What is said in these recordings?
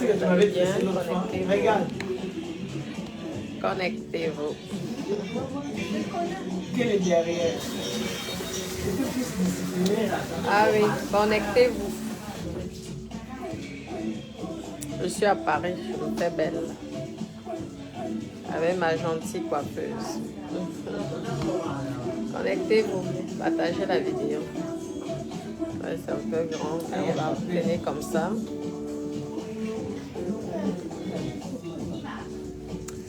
que tu m'avais laissé l'autre fois. Regarde. Connectez-vous. Quel est derrière? Ah oui, connectez-vous. Je suis à Paris, je me fais belle. Avec ma gentille coiffeuse. Connectez-vous, partagez la vidéo. Ouais, c'est un peu grand, mais on va obtenir comme ça.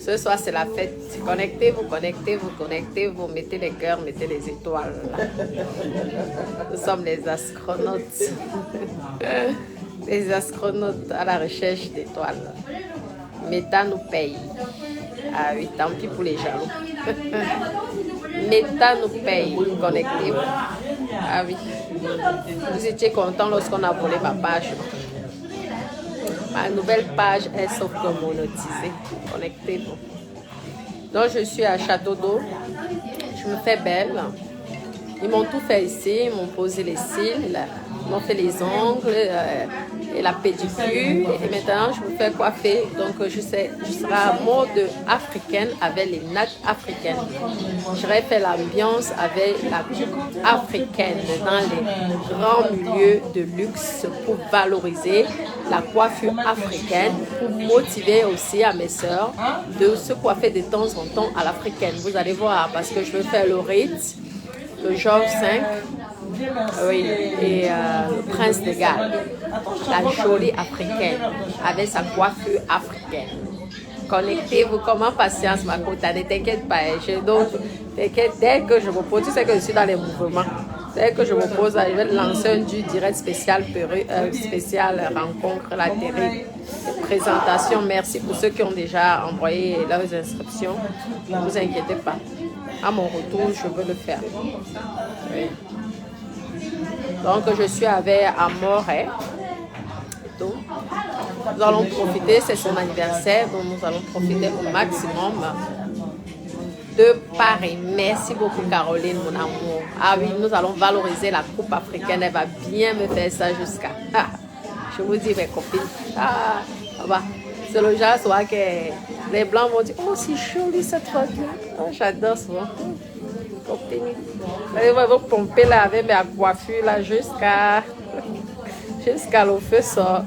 Ce soir, c'est la fête. Connectez-vous, connectez-vous, connectez-vous. Mettez les cœurs, mettez les étoiles. Nous sommes les astronautes. Les astronautes à la recherche d'étoiles. Meta nous paye. Ah oui, tant pis pour les jaloux. Meta nous paye. Connectez-vous. Ah oui. Vous étiez content lorsqu'on a volé ma page. Ma nouvelle page est sauf que monétisée. Connectez-vous. Donc je suis à Château d'Eau. Je me fais belle. Ils m'ont tout fait ici. Ils m'ont posé les cils. Ils m'ont fait les ongles et la pédicure. Et maintenant je me fais coiffer. Donc je serai à mode africaine avec les nattes africaines. J'aurais fait l'ambiance avec la coupe africaine dans les grands milieux de luxe pour valoriser la coiffure africaine, pour motiver aussi à mes sœurs de se coiffer de temps en temps à l'africaine. Vous allez voir, parce que je veux faire le Ritz, le Georges V, oui, et le Prince de Galles, la jolie africaine, avec sa coiffure africaine. Connectez-vous, comment patience ma côte, ne t'inquiète pas, t'inquiète, dès que je me pose, tu sais que je suis dans les mouvements, dès que je me pose, je vais lancer un direct spécial, spécial rencontre, la télé, présentation. Merci pour ceux qui ont déjà envoyé leurs inscriptions, ne vous inquiétez pas, à mon retour, je veux le faire. Oui. Donc je suis avec Amoré. Nous allons profiter, c'est son anniversaire, donc nous allons profiter au maximum de Paris. Merci beaucoup Caroline, mon amour. Ah oui, nous allons valoriser la coupe africaine, elle va bien me faire ça jusqu'à... Ah, je vous dis mes copines, bah, c'est le genre soir que les blancs vont dire, oh c'est joli cette fois-là, oh, j'adore ça. Copine, vous pomper là avec ma coiffure là jusqu'à le feu sort.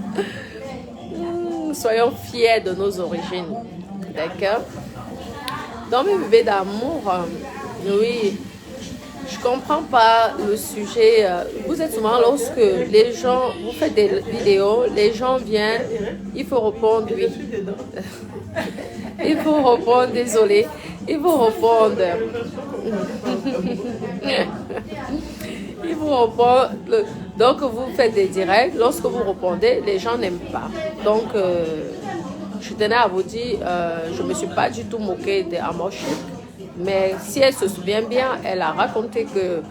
Soyons fiers de nos origines. D'accord? Dans mes bébés d'amour, oui, je comprends pas le sujet. Vous êtes souvent, lorsque les gens, vous faites des vidéos, les gens viennent, il faut répondre oui. Il faut répondre désolé. Il faut répondre. Il faut répondre. Donc vous faites des directs. Lorsque vous répondez, les gens n'aiment pas. Donc je tenais à vous dire, je ne me suis pas du tout moquée d'Amor Chic. Mais si elle se souvient bien, elle a raconté que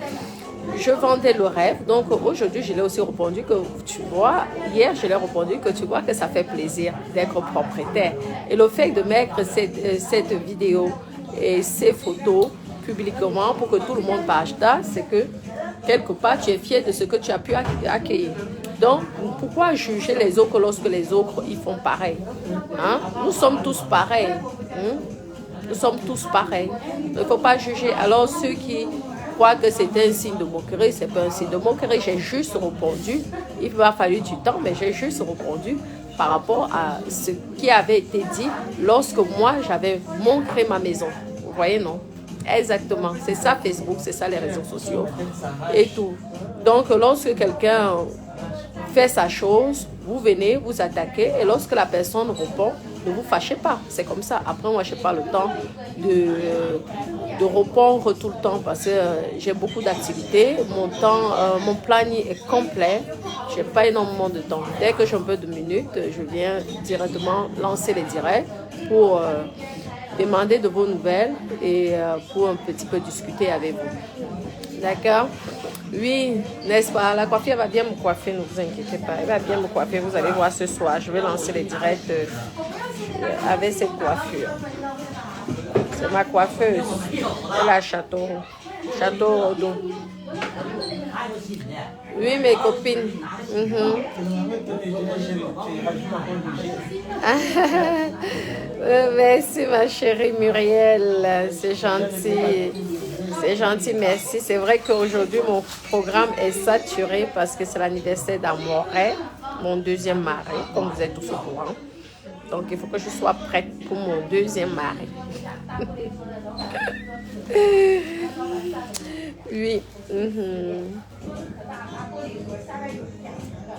je vendais le rêve. Donc aujourd'hui, je l'ai aussi répondu que tu vois, hier, je l'ai répondu que tu vois que ça fait plaisir d'être propriétaire. Et le fait de mettre cette vidéo et ces photos publiquement pour que tout le monde va acheter, c'est que quelque part, tu es fier de ce que tu as pu accueillir. Donc, pourquoi juger les autres lorsque les autres, ils font pareil, hein? Nous sommes tous pareils. Hein? Nous sommes tous pareils. Il ne faut pas juger. Alors, ceux qui croient que c'était un signe de moquerie, ce n'est pas un signe de moquerie. J'ai juste répondu. Il m'a fallu du temps, mais j'ai juste répondu par rapport à ce qui avait été dit lorsque moi, j'avais montré ma maison. Vous voyez, non? Exactement. C'est ça Facebook, c'est ça les réseaux sociaux et tout. Donc, lorsque quelqu'un fait sa chose, vous venez, vous attaquez et lorsque la personne répond, ne vous fâchez pas. C'est comme ça. Après, moi, je n'ai pas le temps de répondre tout le temps parce que j'ai beaucoup d'activités. Mon planning est complet. Je n'ai pas énormément de temps. Dès que j'ai un peu de minutes, je viens directement lancer les directs pour demander de vos nouvelles et pour un petit peu discuter avec vous. D'accord? Oui, n'est-ce pas? La coiffure va bien me coiffer, ne vous inquiétez pas. Elle va bien me coiffer, vous allez voir ce soir. Je vais lancer les directs avec cette coiffure. C'est ma coiffeuse. Elle est à Château Rodon. Oui, mes copines. Mhm. Merci ma chérie Muriel, c'est gentil. C'est gentil, merci. C'est vrai qu'aujourd'hui, mon programme est saturé parce que c'est l'anniversaire d'Amoré, mon deuxième mari, comme vous êtes tous au courant. Donc, il faut que je sois prête pour mon deuxième mari. Oui.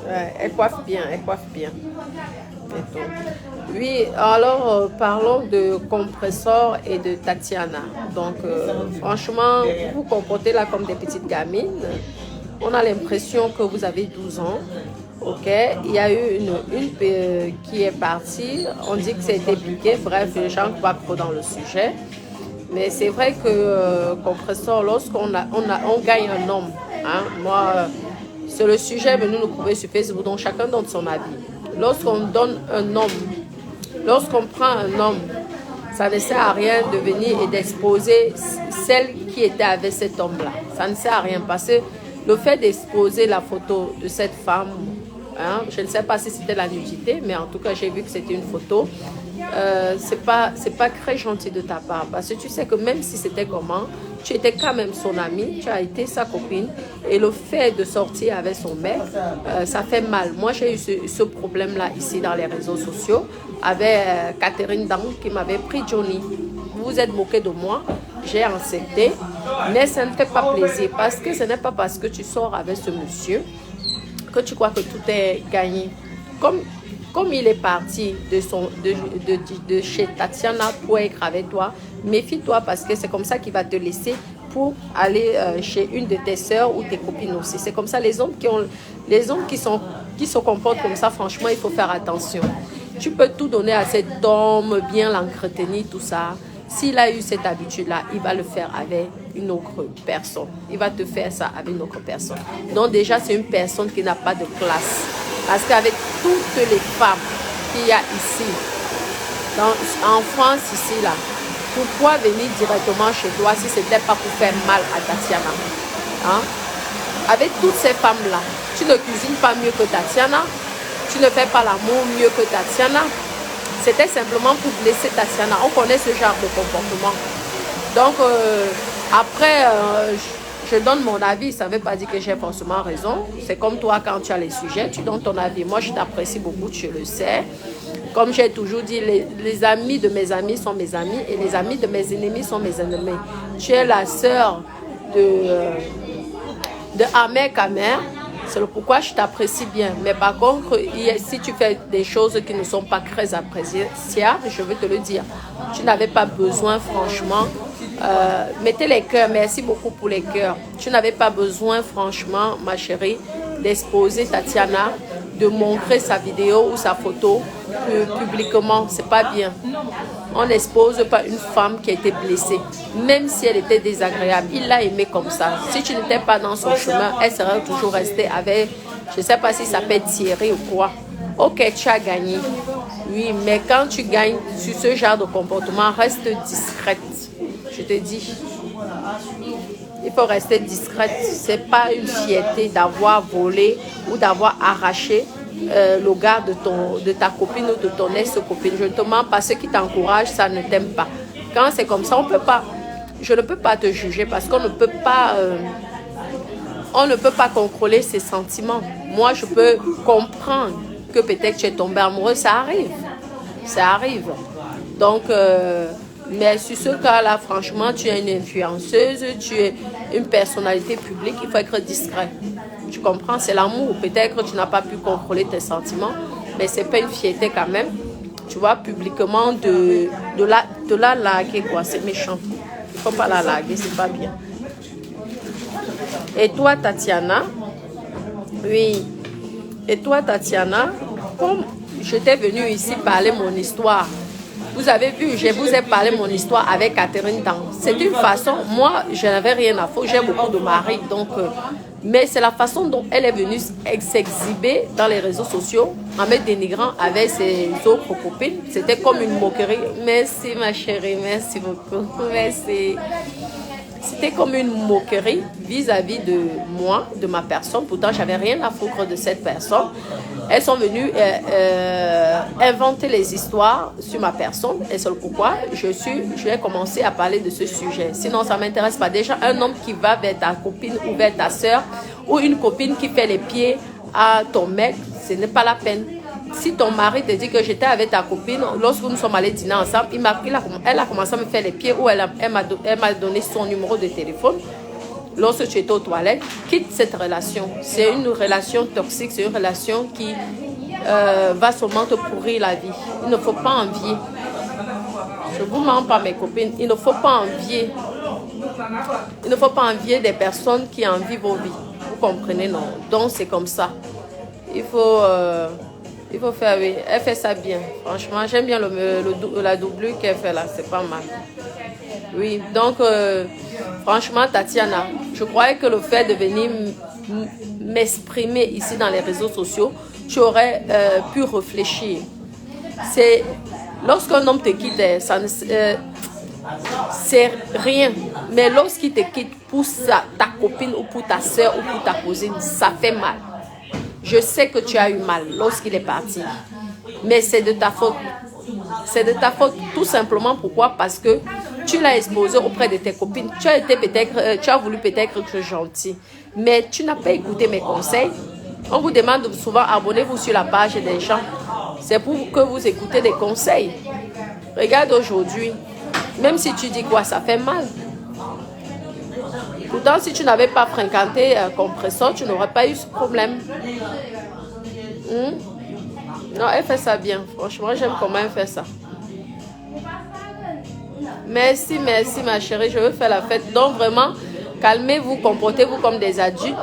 Ouais, elle coiffe bien, elle coiffe bien. Et tout. Oui, alors parlons de Compressor et de Tatiana. Donc, franchement, vous vous comportez là comme des petites gamines. On a l'impression que vous avez 12 ans. Ok, il y a eu une qui est partie. On dit que c'était piqué. Bref, les gens ne pas trop dans le sujet. Mais c'est vrai que Compressor, lorsqu'on on gagne un homme, hein, moi, c'est le sujet, mais nous pouvons sur Facebook, donc chacun donne son avis. Lorsqu'on donne un homme, lorsqu'on prend un homme, ça ne sert à rien de venir et d'exposer celle qui était avec cet homme-là. Ça ne sert à rien parce que le fait d'exposer la photo de cette femme, hein, je ne sais pas si c'était la nudité, mais en tout cas, j'ai vu que c'était une photo. C'est pas très gentil de ta part parce que tu sais que même si c'était comment, tu étais quand même son amie, tu as été sa copine et le fait de sortir avec son mec, ça fait mal. Moi j'ai eu ce problème là ici dans les réseaux sociaux avec Catherine Dang qui m'avait pris Johnny. Vous vous êtes moqué de moi, j'ai accepté, mais ça ne fait pas plaisir parce que ce n'est pas parce que tu sors avec ce monsieur que tu crois que tout est gagné. Comme il est parti de chez Tatiana pour être avec toi, méfie-toi parce que c'est comme ça qu'il va te laisser pour aller chez une de tes soeurs ou tes copines aussi. C'est comme ça, les hommes qui se comportent comme ça, franchement, il faut faire attention. Tu peux tout donner à cet homme, bien l'entretenir, tout ça. S'il a eu cette habitude-là, il va le faire avec une autre personne. Il va te faire ça avec une autre personne. Donc déjà, c'est une personne qui n'a pas de classe. Parce qu'avec toutes les femmes qu'il y a ici, en France, ici, là, pourquoi venir directement chez toi si ce n'était pas pour faire mal à Tatiana? Hein? Avec toutes ces femmes-là, tu ne cuisines pas mieux que Tatiana, tu ne fais pas l'amour mieux que Tatiana. C'était simplement pour blesser Tatiana. On connaît ce genre de comportement. Donc, après, je donne mon avis. Ça ne veut pas dire que j'ai forcément raison. C'est comme toi, quand tu as les sujets, tu donnes ton avis. Moi, je t'apprécie beaucoup, tu le sais. Comme j'ai toujours dit, les amis de mes amis sont mes amis et les amis de mes ennemis sont mes ennemis. Tu es la sœur de Ahmed Kamer. C'est pourquoi je t'apprécie bien. Mais par contre, si tu fais des choses qui ne sont pas très appréciables, je veux te le dire. Tu n'avais pas besoin, franchement. Mettez les cœurs. Merci beaucoup pour les cœurs. Tu n'avais pas besoin, franchement, ma chérie, d'exposer Tatiana, de montrer sa vidéo ou sa photo publiquement. C'est pas bien. On n'expose pas une femme qui a été blessée, même si elle était désagréable. Il l'a aimée comme ça. Si tu n'étais pas dans son chemin, elle serait toujours restée avec, je ne sais pas si ça s'appelle Thierry ou quoi. Ok, tu as gagné. Oui, mais quand tu gagnes sur ce genre de comportement, reste discrète. Je te dis. Il faut rester discrète. Ce n'est pas une fierté d'avoir volé ou d'avoir arraché le gars de ta copine ou de ton ex-copine. Je ne te mens pas, ceux qui t'encouragent, ça ne t'aime pas. Quand c'est comme ça, je ne peux pas te juger parce qu'on ne peut pas contrôler ses sentiments. Moi, je peux comprendre que peut-être tu es tombé amoureux, ça arrive. Ça arrive. Donc, mais sur ce cas-là, franchement, tu es une influenceuse, tu es une personnalité publique, il faut être discret. Tu comprends, c'est l'amour. Peut-être que tu n'as pas pu contrôler tes sentiments, mais ce n'est pas une fierté quand même. Tu vois, publiquement, de la larguer, quoi. C'est méchant. Il ne faut pas la larguer, c'est pas bien. Et toi, Tatiana, oui. Et toi, Tatiana, comme je t'ai venue ici parler mon histoire, vous avez vu, je vous ai parlé mon histoire avec Catherine Dang. C'est une façon, moi, je n'avais rien à faire. J'ai beaucoup de maris, donc... mais c'est la façon dont elle est venue s'exhiber dans les réseaux sociaux en me dénigrant avec ses autres copines. C'était comme une moquerie. Merci ma chérie, merci beaucoup. Merci. C'était comme une moquerie vis-à-vis de moi, de ma personne. Pourtant, j'avais rien à foutre de cette personne. Elles sont venues inventer les histoires sur ma personne. Et c'est pourquoi je vais commencer à parler de ce sujet. Sinon, ça ne m'intéresse pas. Déjà, un homme qui va vers ta copine ou vers ta soeur, ou une copine qui fait les pieds à ton mec, ce n'est pas la peine. Si ton mari te dit que j'étais avec ta copine, lorsque nous sommes allés dîner ensemble, elle a commencé à me faire les pieds ou elle m'a donné son numéro de téléphone. Lorsque tu étais aux toilettes, quitte cette relation. C'est une relation toxique, c'est une relation qui va seulement te pourrir la vie. Il ne faut pas envier. Je ne vous mens pas, mes copines, il ne faut pas envier. Il ne faut pas envier des personnes qui envient vos vies. Vous comprenez, non? Donc, c'est comme ça. Il faut faire, oui. Elle fait ça bien. Franchement, j'aime bien la doublure qu'elle fait là. C'est pas mal. Oui, donc, franchement, Tatiana, je croyais que le fait de venir m'exprimer ici dans les réseaux sociaux, tu aurais pu réfléchir. C'est lorsqu'un homme te quitte, ça ne c'est rien. Mais lorsqu'il te quitte pour ta copine ou pour ta soeur ou pour ta cousine, ça fait mal. Je sais que tu as eu mal lorsqu'il est parti. Mais c'est de ta faute. C'est de ta faute tout simplement. Pourquoi? Parce que tu l'as exposé auprès de tes copines. Tu as voulu peut-être être gentil. Mais tu n'as pas écouté mes conseils. On vous demande souvent, abonnez-vous sur la page des gens. C'est pour que vous écoutez des conseils. Regarde aujourd'hui. Même si tu dis quoi, ça fait mal. Pourtant, si tu n'avais pas fréquenté Compressor, tu n'aurais pas eu ce problème. Non, elle fait ça bien. Franchement, j'aime comment elle fait ça. Merci, merci ma chérie. Je veux faire la fête. Donc vraiment, calmez-vous, comportez-vous comme des adultes.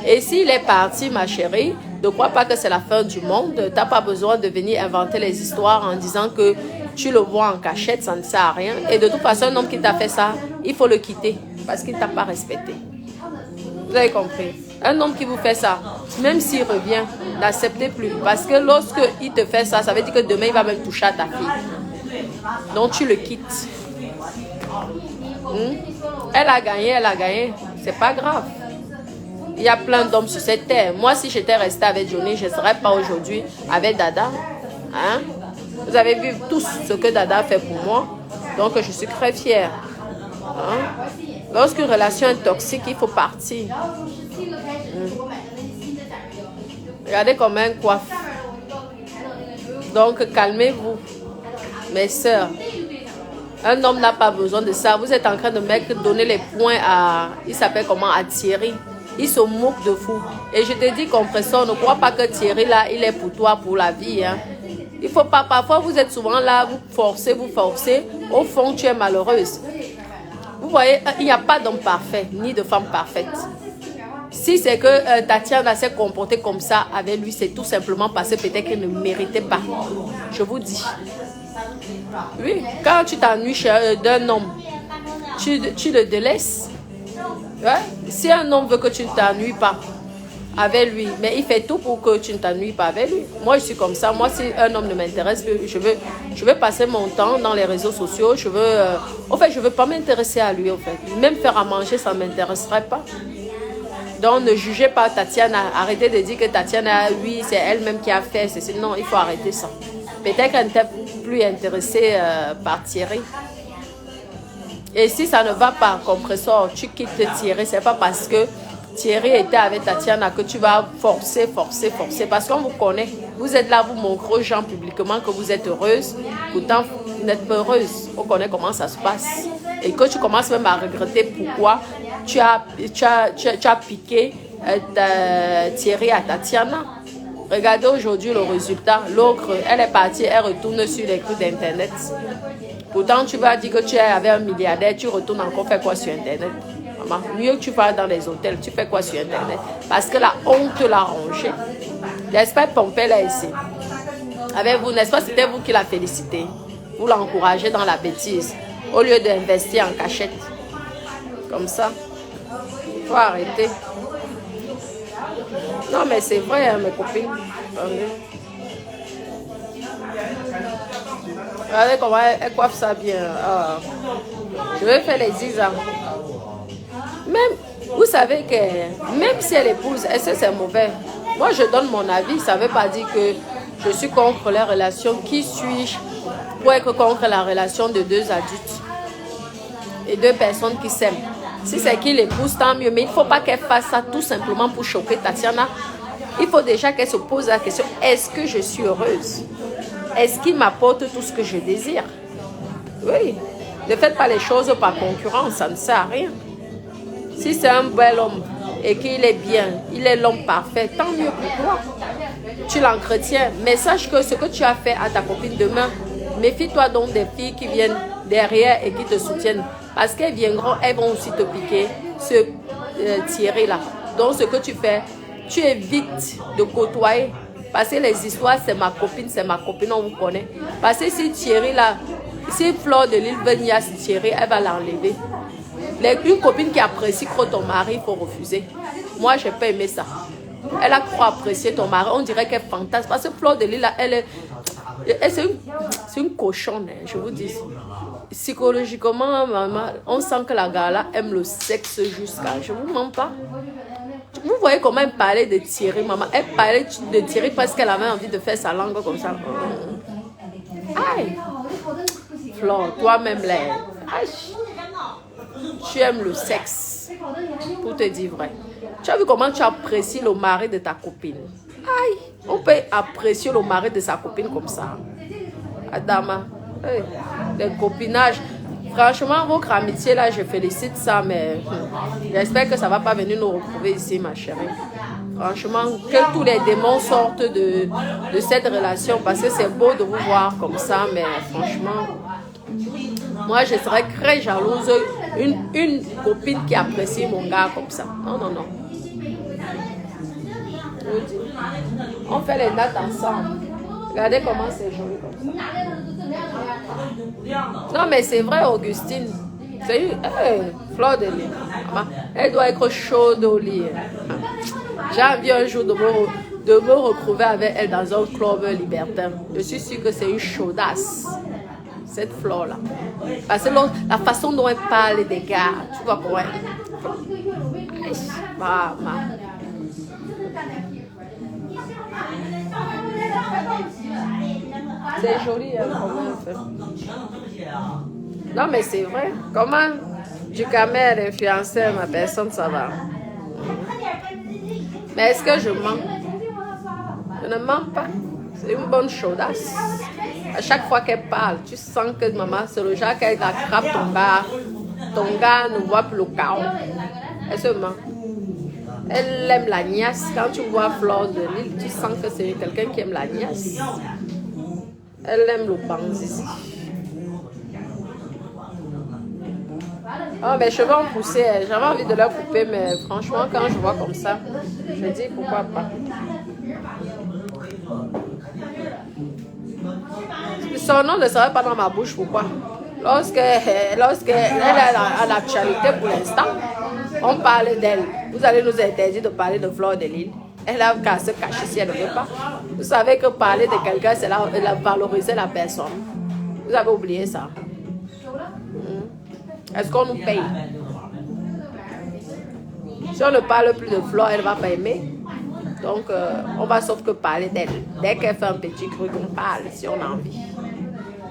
Et s'il est parti, ma chérie, ne crois pas que c'est la fin du monde. Tu n'as pas besoin de venir inventer les histoires en disant que tu le vois en cachette, ça ne sert à rien. Et de toute façon, un homme qui t'a fait ça, il faut le quitter parce qu'il ne t'a pas respecté. Vous avez compris? Un homme qui vous fait ça, même s'il revient, n'acceptez plus. Parce que lorsqu'il te fait ça, ça veut dire que demain, il va même toucher à ta fille. Donc, tu le quittes. Elle a gagné. C'est pas grave. Il y a plein d'hommes sur cette terre. Moi, si j'étais restée avec Johnny, je ne serais pas aujourd'hui avec Dada. Hein? Vous avez vu tous ce que Dada fait pour moi. Donc, je suis très fière. Hein? Lorsqu'une relation est toxique, il faut partir. Regardez comment elle coiffe. Donc, calmez-vous. Mes sœurs, un homme n'a pas besoin de ça. Vous êtes en train de donner les points à... Il s'appelle comment? À Thierry. Il se moque de vous. Et je te dis, Compressor, ne crois pas que Thierry, là, il est pour toi, pour la vie. Hein. Il faut pas... Parfois, vous êtes souvent là, vous forcez. Au fond, tu es malheureuse. Vous voyez, il n'y a pas d'homme parfait, ni de femme parfaite. Si c'est que Tatiana s'est comportée comme ça avec lui, c'est tout simplement parce que peut-être qu'elle ne méritait pas. Je vous dis. Oui, quand tu t'ennuies d'un homme, tu le délaisses. Ouais? Si un homme veut que tu ne t'ennuies pas avec lui, mais il fait tout pour que tu ne t'ennuies pas avec lui. Moi, je suis comme ça. Moi, si un homme ne m'intéresse, je veux passer mon temps dans les réseaux sociaux. Je veux pas m'intéresser à lui, en fait. Même faire à manger, ça ne m'intéresserait pas. Donc, ne jugez pas Tatiana. Arrêtez de dire que Tatiana, oui, c'est elle-même qui a fait. Non, il faut arrêter ça. Peut-être qu'elle n'était plus intéressée par Thierry. Et si ça ne va pas, Compressor, tu quittes Thierry. C'est pas parce que Thierry était avec Tatiana que tu vas forcer. Parce qu'on vous connaît. Vous êtes là, vous montrez aux gens publiquement que vous êtes heureuse. Pourtant, vous n'êtes pas heureuse. On connaît comment ça se passe. Et que tu commences même à regretter pourquoi tu as piqué Thierry à Tatiana. Regardez aujourd'hui le résultat. L'autre, elle est partie, elle retourne sur les coups d'Internet. Pourtant, tu vas dire que tu es avec un milliardaire, tu retournes encore faire quoi sur Internet? Maman, mieux que tu vas dans les hôtels, tu fais quoi sur Internet? Parce que la honte l'a rangé. L'esprit pompé là ici. Avec vous, n'est-ce pas, c'était vous qui la félicitez. Vous l'encouragez dans la bêtise. Au lieu d'investir en cachette. Comme ça. Il faut arrêter. Non, mais c'est vrai, hein, mes copines. Regardez comment elle coiffe ça bien. Je vais faire les 10 ans. Même, vous savez que même si elle épouse, est-ce que c'est mauvais? Moi, je donne mon avis. Ça ne veut pas dire que je suis contre les relations. Qui suis-je pour être contre la relation de deux adultes et deux personnes qui s'aiment? Si c'est qu'il épouse, tant mieux. Mais il ne faut pas qu'elle fasse ça tout simplement pour choquer Tatiana. Il faut déjà qu'elle se pose la question, est-ce que je suis heureuse? Est-ce qu'il m'apporte tout ce que je désire? Oui. Ne faites pas les choses par concurrence, ça ne sert à rien. Si c'est un bel homme et qu'il est bien, il est l'homme parfait, tant mieux pour toi. Tu l'entretiens. Mais sache que ce que tu as fait à ta copine demain, méfie-toi donc des filles qui viennent derrière et qui te soutiennent. Parce qu'elles viendront, elles vont aussi te piquer, se tirer là. Donc ce que tu fais, tu évites de côtoyer. Parce que les histoires, c'est ma copine, on vous connaît. Parce que si Thierry là, si Fleur de Lille veut niaise Thierry, elle va l'enlever. Une copine qui apprécie trop ton mari, il faut refuser. Moi, je n'ai pas aimé ça. Elle a trop apprécié ton mari. On dirait qu'elle fantasme. Parce que Fleur de Lille, c'est une cochonne, hein, je vous dis. Psychologiquement, maman, on sent que la gars-là aime le sexe jusqu'à... Je ne vous mens pas. Vous voyez comment elle parlait de Thierry, maman. Elle parlait de Thierry parce qu'elle avait envie de faire sa langue comme ça. Aïe. Flore, toi-même, là. Aïe. Tu aimes le sexe. Pour te dire vrai. Tu as vu comment tu apprécies le mari de ta copine. Aïe. On peut apprécier le mari de sa copine comme ça. Adama. Hey. Le copinage. Franchement, votre amitié là, je félicite ça, mais j'espère que ça ne va pas venir nous retrouver ici, ma chérie. Franchement, que tous les démons sortent de cette relation, parce que c'est beau de vous voir comme ça, mais franchement, moi, je serais très jalouse. Une copine qui apprécie mon gars comme ça. Non, non, non. On fait les dates ensemble. Regardez comment c'est joli comme ça. Non, mais c'est vrai, Augustine. C'est une Fleur de Lille. Elle doit être chaude au lit. J'ai envie un jour de me retrouver avec elle dans un club libertin. Je suis sûre que c'est une chaudasse, cette Fleur-là. Parce que la façon dont elle parle des gars, tu vois quoi? C'est joli, hein, comment elle fait. Non, mais c'est vrai. Comment du camel influenceur, ma personne, ça va. Mais est-ce que je mens? Je ne mens pas. C'est une bonne chaudasse. À chaque fois qu'elle parle, tu sens que maman, c'est le genre qu'elle attrape ton gars ne voit plus le chaos. Elle se ment. Elle aime la niasse. Quand tu vois Fleur de Lille, tu sens que c'est quelqu'un qui aime la niasse. Elle aime le banzizi. Oh, mes cheveux ont poussé. J'avais envie de leur couper, mais franchement, quand je vois comme ça, je dis pourquoi pas. Son nom ne serait pas dans ma bouche, pourquoi? Lorsqu'elle est en actualité pour l'instant, on parle d'elle. Vous allez nous interdire de parler de Fleur de Lille. Elle a qu'à se cacher si elle ne veut pas. Vous savez que parler de quelqu'un, c'est valoriser la personne. Vous avez oublié ça. Est-ce qu'on nous paye? Si on ne parle plus de Fleur, elle ne va pas aimer. Donc, on va sauf que parler d'elle. Dès qu'elle fait un petit truc, on parle si on a envie.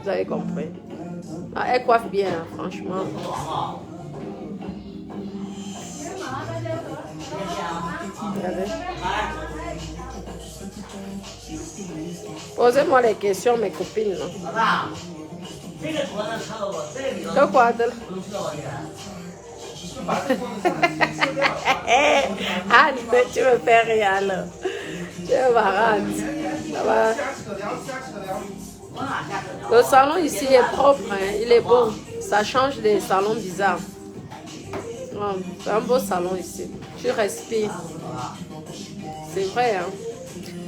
Vous avez compris? Ah, elle coiffe bien, hein, franchement. Regardez. Posez-moi les questions, mes copines. De quoi de... Ah, tu me fais rire là. Tu es marrante. Ça va. Le salon ici est propre, hein. Il est beau. Ça change des salons bizarres. Oh, c'est un beau salon ici. Tu respires. C'est vrai, hein.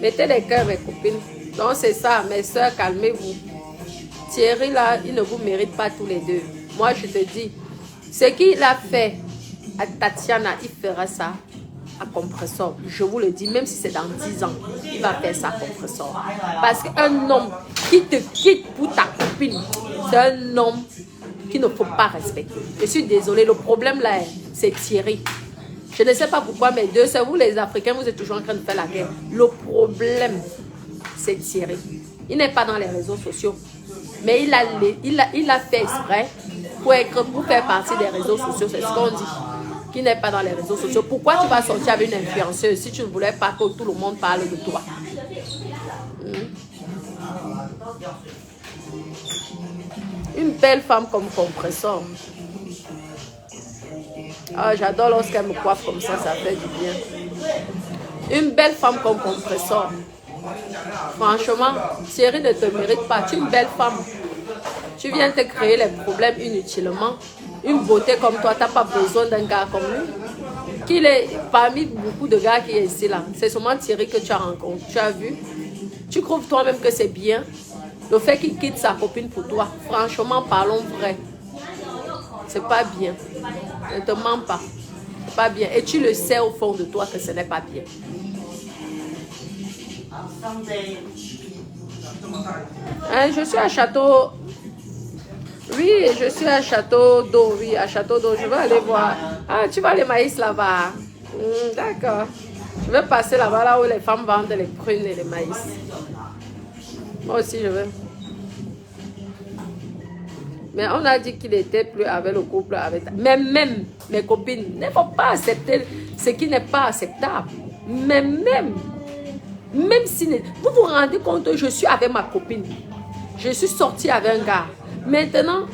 Mettez les cœurs, mes copines. Donc c'est ça, mes soeurs, calmez-vous. Thierry là, il ne vous mérite pas tous les deux. Moi je te dis, ce qu'il a fait à Tatiana, il fera ça à Compressor. Je vous le dis, même si c'est dans 10 ans, il va faire ça à Compressor. Parce qu'un homme qui te quitte pour ta copine, c'est un homme qu'il ne faut pas respecter. Je suis désolée, le problème là, c'est Thierry. Je ne sais pas pourquoi, mais c'est vous les Africains, vous êtes toujours en train de faire la guerre. Le problème, c'est Thierry. Il n'est pas dans les réseaux sociaux. Mais il a fait exprès pour faire partie des réseaux sociaux. C'est ce qu'on dit. Qu'il n'est pas dans les réseaux sociaux. Pourquoi tu vas sortir avec une influenceuse si tu ne voulais pas que tout le monde parle de toi? Une belle femme comme Compressor. Ah, j'adore lorsqu'elle me coiffe comme ça fait du bien. Une belle femme comme Compressor. Franchement, Thierry ne te mérite pas. Tu es une belle femme. Tu viens te créer les problèmes inutilement. Une beauté comme toi, tu n'as pas besoin d'un gars comme lui. Qu'il est parmi beaucoup de gars qui est ici là. C'est seulement Thierry que tu as rencontré. Tu as vu? Tu trouves toi-même que c'est bien? Le fait qu'il quitte sa copine pour toi. Franchement, parlons vrai. C'est pas bien. Ne te mens pas. C'est pas bien. Et tu le sais au fond de toi que ce n'est pas bien. Hein, je suis à Château. Oui, je suis à Château d'eau. Oui, à Château d'eau. Je vais aller voir. Ah, tu vois les maïs là-bas. D'accord. Je vais passer là-bas, là où les femmes vendent les prunes et les maïs. Moi aussi, je veux. Mais on a dit qu'il n'était plus avec le couple. Mais même mes copines ne vont pas accepter ce qui n'est pas acceptable. Mais même si... Vous vous rendez compte, je suis avec ma copine. Je suis sortie avec un gars. Maintenant,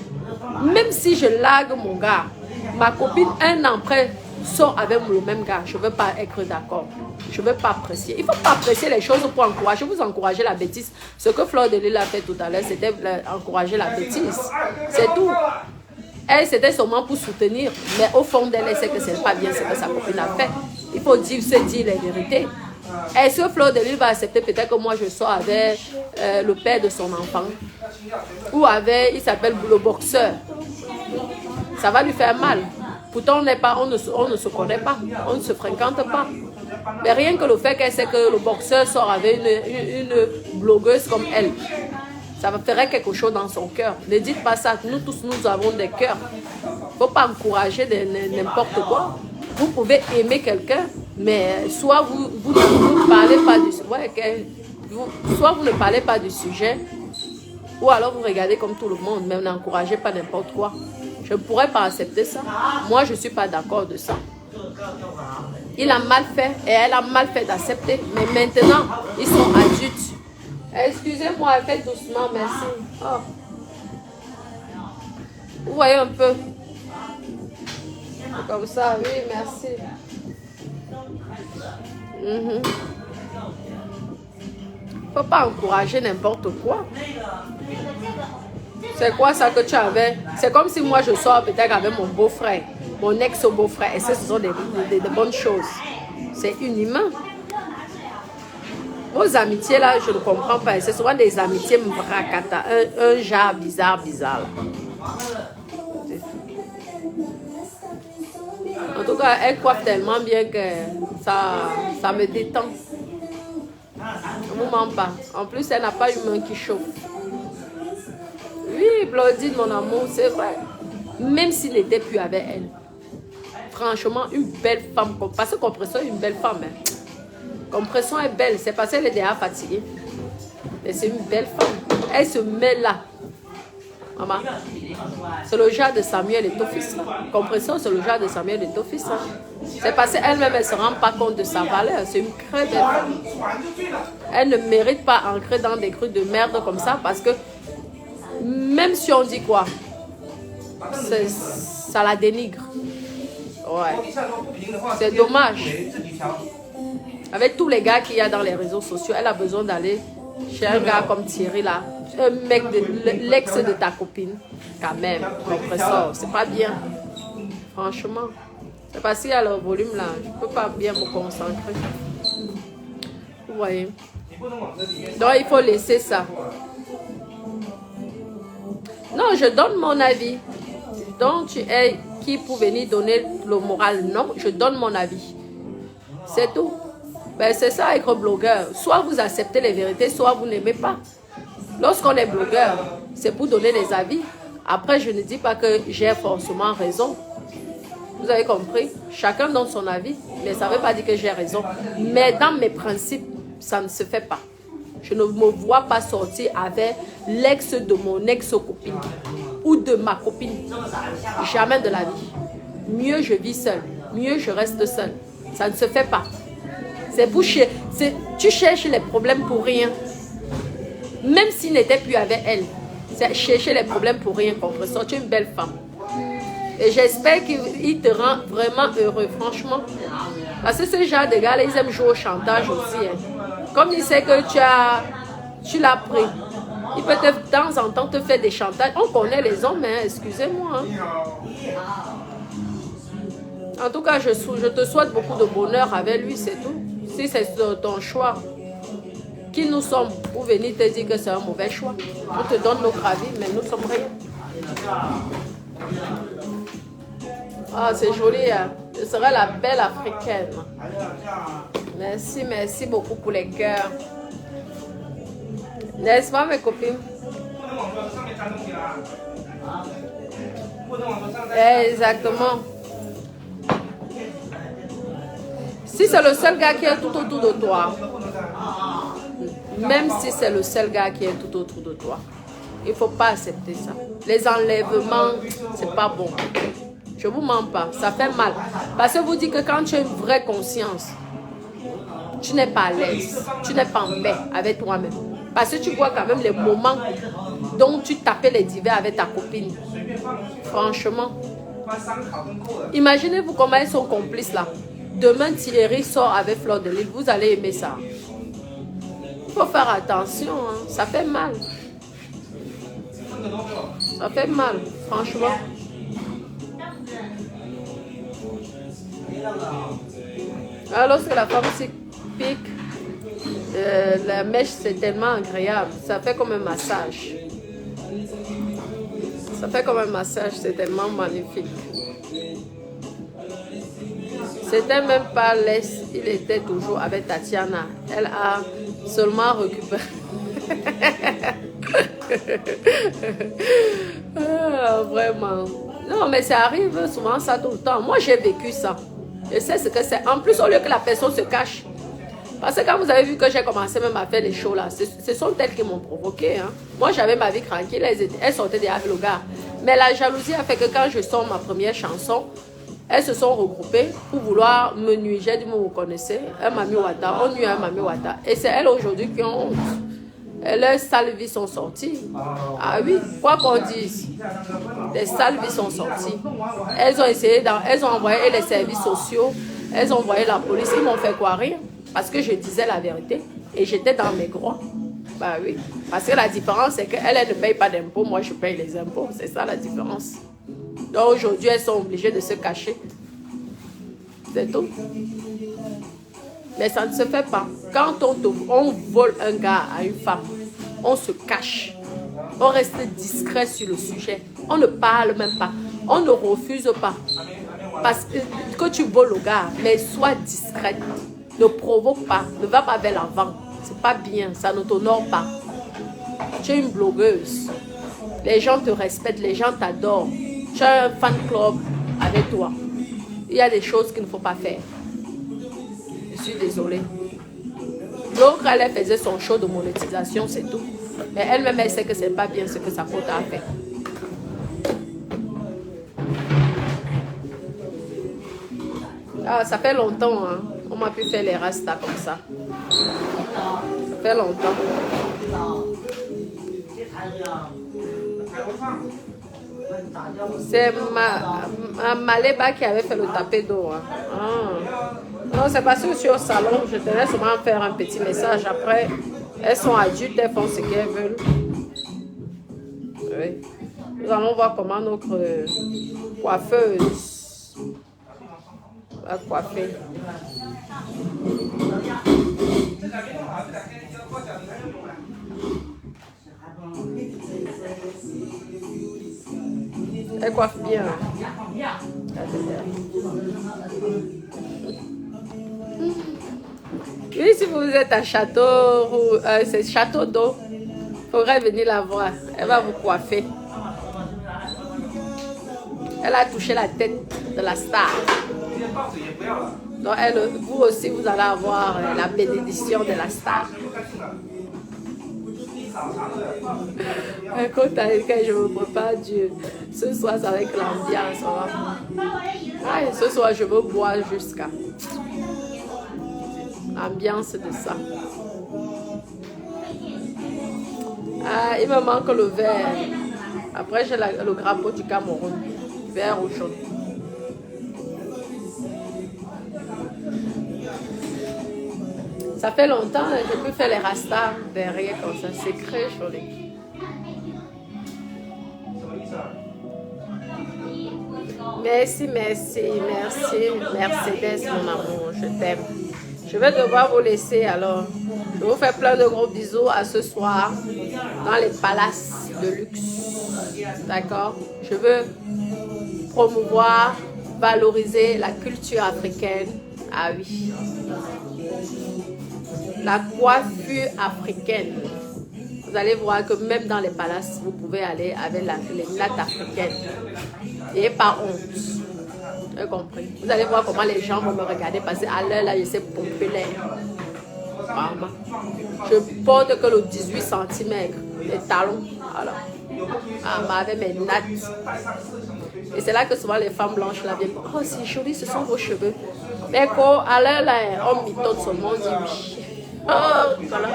même si je largue mon gars, ma copine, un an après, sort avec le même gars. Je ne veux pas être d'accord. Je ne veux pas apprécier. Il ne faut pas apprécier les choses pour encourager. Vous encouragez la bêtise. Ce que Fleur de Lille a fait tout à l'heure, c'était encourager la bêtise. C'est tout. Elle, c'était seulement pour soutenir. Mais au fond d'elle, elle sait que ce n'est pas bien ce que sa copine a fait. Il faut se dire les vérités. Est-ce que Fleur de Lille va accepter peut-être que moi je sois avec le père de son enfant? Ou avec, il s'appelle le boxeur. Ça va lui faire mal. Pourtant, on ne se connaît pas. On ne se fréquente pas. Mais rien que le fait qu'elle sait que le boxeur sort avec une blogueuse comme elle, ça ferait quelque chose dans son cœur. Ne dites pas ça. Nous tous, nous avons des cœurs. Il ne faut pas encourager n'importe quoi. Vous pouvez aimer quelqu'un, mais soit vous ne parlez pas du sujet, soit vous ne parlez pas du sujet, ou alors vous regardez comme tout le monde, mais vous n'encouragez pas n'importe quoi. Je ne pourrais pas accepter ça. Moi, je ne suis pas d'accord de ça. Il a mal fait et elle a mal fait d'accepter. Mais maintenant, ils sont adultes. Excusez-moi, faites doucement, merci. Oh. Vous voyez un peu. Comme ça, oui, merci. Faut pas encourager n'importe quoi. C'est quoi ça que tu avais? C'est comme si moi je sors peut-être avec mon beau-frère, mon ex-beau-frère. Et ce sont des bonnes choses. C'est inhumain. Vos amitiés là, je ne comprends pas. C'est souvent des amitiés mrakata, un genre bizarre. En tout cas, elle coiffe tellement bien que ça me détend. Ne vous ment pas. En plus, elle n'a pas une main qui chauffe. Oui, Blondine, mon amour, c'est vrai. Même s'il n'était plus avec elle. Franchement, une belle femme. Parce que Compression est une belle femme. Hein. Compression est belle. C'est parce qu'elle est déjà fatiguée. Mais c'est une belle femme. Elle se met là. Maman. C'est le genre de Samuel et Tofis. Compression, c'est le genre de Samuel et Tofis. C'est parce qu'elle-même, elle ne se rend pas compte de sa valeur. C'est une très belle femme. Elle ne mérite pas d'entrer dans des crues de merde comme ça parce que même si on dit quoi, ça la dénigre. Ouais. C'est dommage. Avec tous les gars qu'il y a dans les réseaux sociaux, elle a besoin d'aller chez un gars comme Thierry là. Un mec, l'ex de ta copine. Quand même, Compressor, c'est pas bien. Franchement. C'est parce qu'il y a le volume là. Je peux pas bien me concentrer. Vous voyez. Donc il faut laisser ça. Non, je donne mon avis. Donc tu es qui pour venir donner le moral? Non, je donne mon avis. C'est tout. Ben, c'est ça être blogueur. Soit vous acceptez les vérités, soit vous n'aimez pas. Lorsqu'on est blogueur, c'est pour donner des avis. Après, je ne dis pas que j'ai forcément raison. Vous avez compris? Chacun donne son avis, mais ça ne veut pas dire que j'ai raison. Mais dans mes principes, ça ne se fait pas. Je ne me vois pas sortir avec l'ex de mon ex-copine ou de ma copine. Jamais de la vie. Mieux je vis seule, mieux je reste seule. Ça ne se fait pas. C'est pour tu cherches les problèmes pour rien. Même s'il n'était plus avec elle, c'est chercher les problèmes pour rien contre ça. Tu es une belle femme. Et j'espère qu'il te rend vraiment heureux, franchement. Parce que ce genre de gars-là, ils aiment jouer au chantage aussi. Hein. Comme il sait que tu l'as pris, il peut de temps en temps te faire des chantages. On connaît les hommes, hein, excusez-moi. Hein. En tout cas, je te souhaite beaucoup de bonheur avec lui, c'est tout. Si c'est ton choix, qui nous sommes pour venir te dire que c'est un mauvais choix. On te donne notre avis, mais nous sommes rien. Ah, c'est joli, hein. Je serai la belle africaine. Merci, merci beaucoup pour les cœurs. N'est-ce pas, mes copines? Exactement. Si c'est le seul gars qui est tout autour de toi, même si c'est le seul gars qui est tout autour de toi, il ne faut pas accepter ça. Les enlèvements, c'est pas bon. Je ne vous mens pas, ça fait mal. Parce que vous dites que quand tu as une vraie conscience, tu n'es pas à l'aise, tu n'es pas en paix avec toi-même. Parce que tu vois quand même les moments dont tu tapais les divers avec ta copine. Franchement. Imaginez-vous comment ils sont complices là. Demain, Thierry sort avec Fleur de Lys. Vous allez aimer ça. Il faut faire attention, hein. Ça fait mal. Ça fait mal, franchement. Alors, lorsque la femme se pique, la mèche, c'est tellement agréable. Ça fait comme un massage. Ça fait comme un massage, c'est tellement magnifique. C'était même pas laisse, il était toujours avec Tatiana. Elle a seulement récupéré. Ah, vraiment. Non, mais ça arrive souvent ça tout le temps. Moi, j'ai vécu ça. Je sais ce que c'est. En plus, au lieu que la personne se cache. Parce que quand vous avez vu que j'ai commencé même à faire les shows là, ce sont elles qui m'ont provoqué. Hein. Moi, j'avais ma vie tranquille. Elles sortaient déjà avec le gars. Mais la jalousie a fait que quand je sors ma première chanson, elles se sont regroupées pour vouloir me nuire. J'ai dit, vous connaissez, un Mami Wata, on nuit un Mami Wata. Et c'est elles aujourd'hui qui ont honte. Et leurs sales vies sont sorties. Ah oui, quoi qu'on dise, les sales vies sont sorties. Elles ont essayé, elles ont envoyé les services sociaux, elles ont envoyé la police, ils m'ont fait quoi? Rien. Parce que je disais la vérité et j'étais dans mes droits. Bah oui, parce que la différence c'est qu'elles ne payent pas d'impôts, moi je paye les impôts, c'est ça la différence. Donc aujourd'hui elles sont obligées de se cacher. C'est tout. Mais ça ne se fait pas. Quand on vole un gars à une femme, on se cache. On reste discret sur le sujet. On ne parle même pas. On ne refuse pas. Parce que tu voles le gars, mais sois discrète. Ne provoque pas. Ne va pas vers l'avant. C'est pas bien. Ça ne t'honore pas. Tu es une blogueuse. Les gens te respectent. Les gens t'adorent. Tu as un fan club avec toi. Il y a des choses qu'il ne faut pas faire. Je suis désolée. L'autre, elle faisait son show de monétisation, c'est tout. Mais elle-même, elle sait que c'est pas bien ce que sa faute a fait. Ah, ça fait longtemps, hein. On m'a pu faire les rastas comme ça. Ça fait longtemps. C'est ma Maléba qui avait fait le tapé d'eau. Hein. Ah. Non, c'est parce que je suis au salon, je tenais seulement à faire un petit message. Après, elles sont adultes, elles font ce qu'elles veulent. Oui. Nous allons voir comment notre coiffeuse va coiffer. Elle coiffe bien. Oui, si vous êtes à Château, c'est Château d'eau, il faudrait venir la voir. Elle va vous coiffer. Elle a touché la tête de la star. Donc, vous aussi, vous allez avoir la bénédiction de la star. Écoute, quand je me prépare, Dieu, ce soir, c'est avec l'ambiance. Ce soir, je veux boire jusqu'à l'ambiance de ça. Ah, il me manque le verre. Après, j'ai le drapeau du Cameroun. Vert ou jaune. Ça fait longtemps que je peux faire les rastas derrière comme ça. C'est très joli. Merci, merci, merci. Mercedes, mon amour, je t'aime. Je vais devoir vous laisser alors. Je vous fais plein de gros bisous à ce soir dans les palaces de luxe. D'accord? Je veux promouvoir, valoriser la culture africaine. Ah oui. La coiffure africaine. Vous allez voir que même dans les palaces, vous pouvez aller avec les nattes africaines. Et par honte. Vous avez compris? Vous allez voir comment les gens vont me regarder parce qu'à l'heure là, je sais pomper l'air. Vraiment. Je porte que le 18 cm. Les talons. Alors. Ah, avec mes nattes. Et c'est là que souvent les femmes blanches là viennent. Oh, c'est joli, ce sont vos cheveux. Mais quand à l'heure là, on mitonne seulement, on dit oui. Oh, voilà.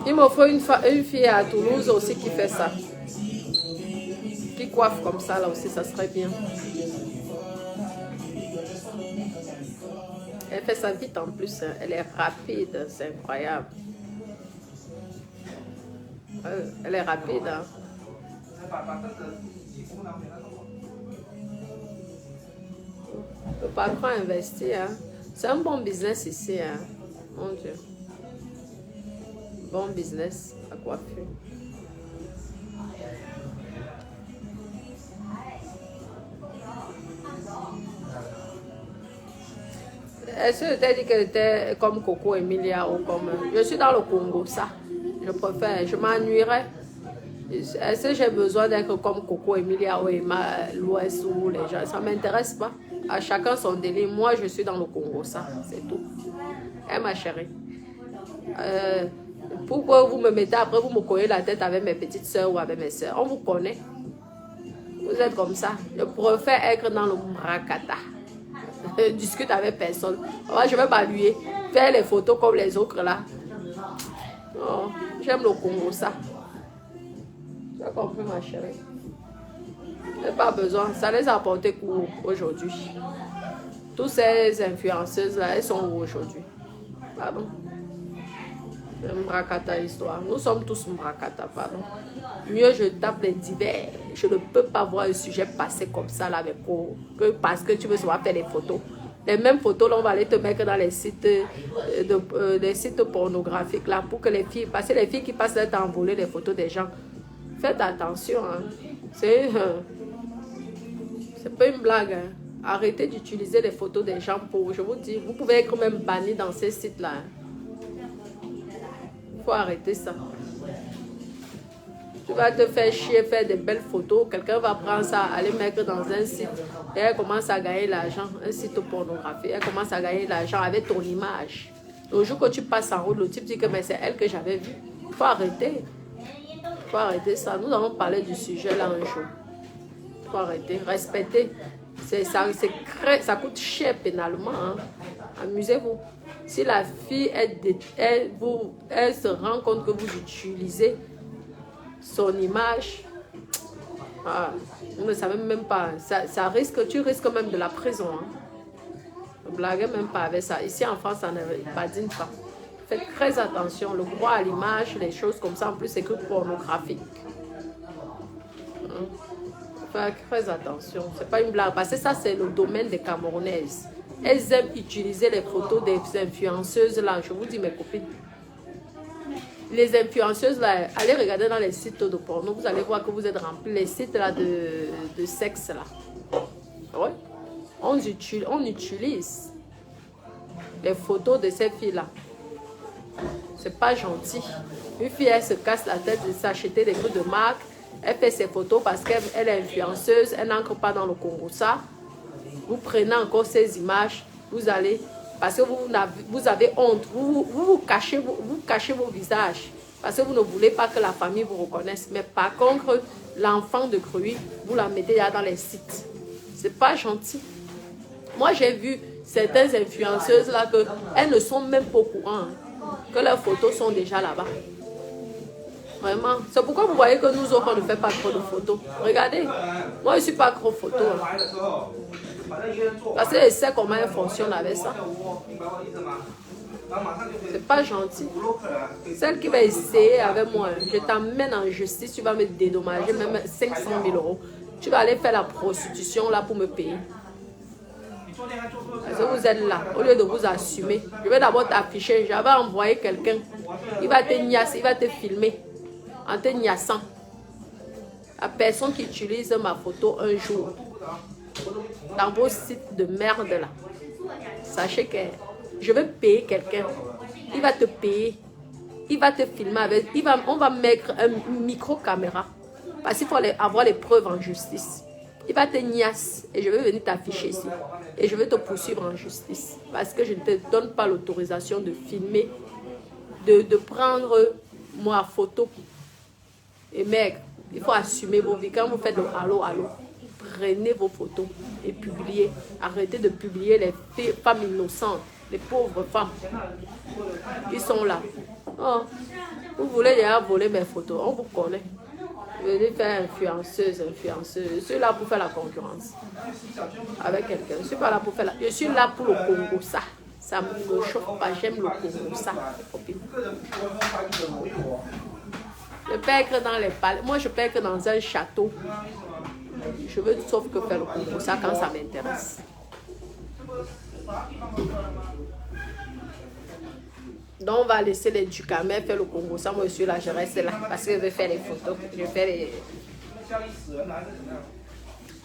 Il me faut une fille à Toulouse aussi qui fait ça. Qui coiffe comme ça là aussi, ça serait bien. Elle fait ça vite en plus, hein. Elle est rapide, c'est incroyable. Elle est rapide, hein. Le patron investit, hein. C'est un bon business ici, hein. Mon Dieu. Bon business, la coiffure. Est-ce que tu as dit qu'elle était comme Coco Emilia ou comme... Je suis dans le Congo, ça. Je préfère, je m'ennuierais. Est-ce que j'ai besoin d'être comme Coco Emilia ou Emma l'Ouest ou les gens? Ça ne m'intéresse pas. À chacun son délire. Moi, je suis dans le Congo, ça. C'est tout. Eh, ma chérie. Pourquoi vous me mettez après, vous me collez la tête avec mes petites soeurs ou avec mes soeurs? On vous connaît. Vous êtes comme ça. Je préfère être dans le Mrakata. Je discute avec personne. Moi, je vais m'alluer. Faire les photos comme les autres là. Oh, j'aime le Congo, ça. Tu as compris, ma chérie? Je n'ai pas besoin. Ça les a apporté court aujourd'hui. Toutes ces influenceuses là, elles sont où aujourd'hui? Pardon. Mrakata histoire. Nous sommes tous Mrakata, pardon. Mieux je tape les divers. Je ne peux pas voir un sujet passer comme ça là avec vous, que parce que tu veux savoir faire des photos. Les mêmes photos là, on va aller te mettre dans les sites des sites pornographiques là pour que les filles, parce que les filles qui passent leur temps à voler les photos des gens. Faites attention, hein. C'est pas une blague, hein. Arrêtez d'utiliser les photos des gens pour, je vous dis, vous pouvez être même banni dans ces sites là. Il faut arrêter ça. Tu vas te faire chier, faire des belles photos. Quelqu'un va prendre ça, aller mettre dans un site. Et elle commence à gagner l'argent. Un site pornographique. Elle commence à gagner l'argent avec ton image. Le jour que tu passes en route, le type dit que mais c'est elle que j'avais vue. Il faut arrêter. Il faut arrêter ça. Nous allons parler du sujet là un jour. Il faut arrêter. Respecter. Ça coûte cher pénalement. Hein. Amusez-vous. Si la fille, elle se rend compte que vous utilisez son image, vous ne savez même pas, tu risques même de la prison. Hein. Ne blaguez même pas avec ça. Ici en France, ça ne badine pas. Faites très attention. Le droit à l'image, les choses comme ça, en plus, c'est que pornographique. Hein? Faites très attention. C'est pas une blague. Parce que ça, c'est le domaine des Camerounaises. Elles aiment utiliser les photos des influenceuses là. Je vous dis, mes copines. Les influenceuses là, allez regarder dans les sites de porno. Vous allez voir que vous êtes remplis. Les sites là de sexe là. Ouais. On utilise. les photos de ces filles-là. C'est pas gentil. Une fille, elle se casse la tête de s'acheter des trucs de marque. Elle fait ses photos parce qu'elle est influenceuse. Elle n'entre pas dans le Congo. Ça, vous prenez encore ces images. Vous allez... Parce que vous avez honte. Vous cachez vos visages. Parce que vous ne voulez pas que la famille vous reconnaisse. Mais par contre, l'enfant de Cruy, vous la mettez là dans les sites. C'est pas gentil. Moi, j'ai vu certaines influenceuses là que elles ne sont même pas au courant que leurs photos sont déjà là-bas. Vraiment. C'est pourquoi vous voyez que nous autres, on ne fait pas trop de photos. Regardez. Moi, je ne suis pas trop photo. Parce que je sais comment elle fonctionne avec ça. C'est pas gentil. Celle qui va essayer avec moi, je t'emmène en justice, tu vas me dédommager même 500 000 euros. Tu vas aller faire la prostitution là pour me payer. Parce que vous êtes là, au lieu de vous assumer. Je vais d'abord t'afficher, j'avais envoyé quelqu'un. Il va te niasser, il va te filmer en te niassant. La personne qui utilise ma photo un jour dans vos sites de merde là, sachez que je vais payer quelqu'un. Il va te payer. Il va te filmer avec. On va mettre un micro-caméra. Parce qu'il faut avoir les preuves en justice. Il va te niasse et je vais venir t'afficher ici. Et je vais te poursuivre en justice. Parce que je ne te donne pas l'autorisation de filmer, de prendre ma photo. Et mec, il faut assumer vos vies. Quand vous faites le allô, allô, prenez vos photos et publiez. Arrêtez de publier les femmes innocentes, les pauvres femmes. Ils sont là. Oh, vous voulez déjà voler mes photos, on vous connaît. Venez faire influenceuse. Je suis là pour faire la concurrence avec quelqu'un. Je suis pas là pour faire je suis là pour le Congo, ça. Ça ne me chauffe pas, j'aime le Congo, ça. Je perds que dans les palais. Moi, je perds que dans un château. Je veux sauf que faire le Congo, ça quand ça m'intéresse. Donc, on va laisser les Ducamel faire le Congo. Ça, moi, je suis là, je reste là. Parce que je vais faire les photos. Je fais les...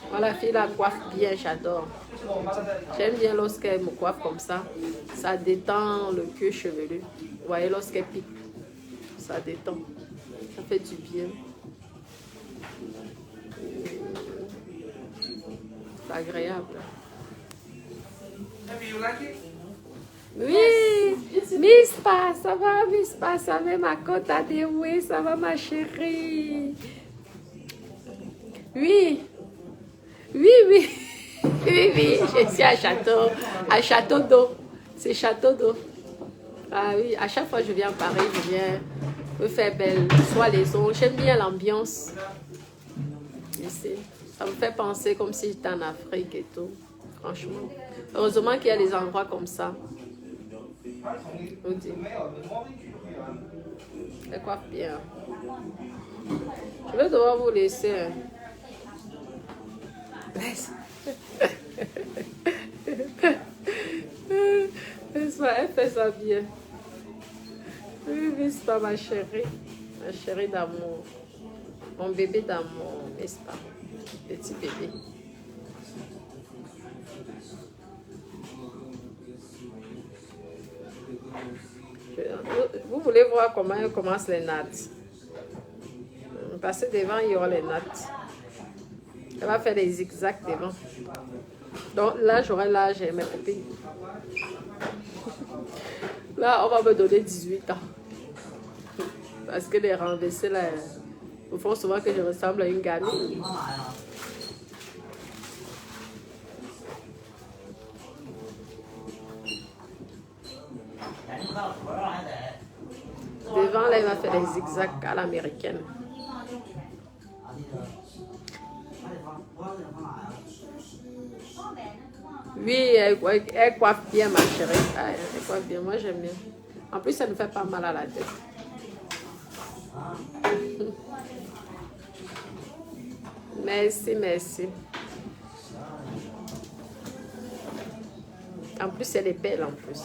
Voilà, la fille la coiffe bien, j'adore. J'aime bien lorsqu'elle me coiffe comme ça. Ça détend le cuir chevelu. Vous voyez, lorsqu'elle pique, ça détend. Ça fait du bien. C'est agréable. Oui, Miss Pa, ça va, Miss Pa, ça va ma côte à dévouer, ça va ma chérie. Oui, oui, oui, oui, oui, je suis à Château d'eau, c'est Château d'eau. Ah oui, à chaque fois que je viens à Paris, je viens me faire belle, soit les eaux, j'aime bien l'ambiance. Ça me fait penser comme si j'étais en Afrique et tout, franchement. Heureusement qu'il y a des endroits comme ça. Elle coiffe bien. Je vais devoir vous laisser. Elle fait ça bien. Oui, n'est-ce pas ma chérie d'amour. Mon bébé d'amour, n'est-ce pas? Petit bébé. Vous voulez voir comment elle commence les nattes? Passez devant, il y aura les nattes. Elle va faire des zigzags devant. Donc là, j'aurai l'âge et mes copines. Là, on va me donner 18 ans. Parce que les renversés, là, ils font souvent que je ressemble à une gamine. Devant, là, il va faire des zigzags à l'américaine. Oui, elle coiffe bien, ma chérie. Elle coiffe bien, moi j'aime bien. En plus, ça ne fait pas mal à la tête. Merci, merci. En plus, elle est belle en plus.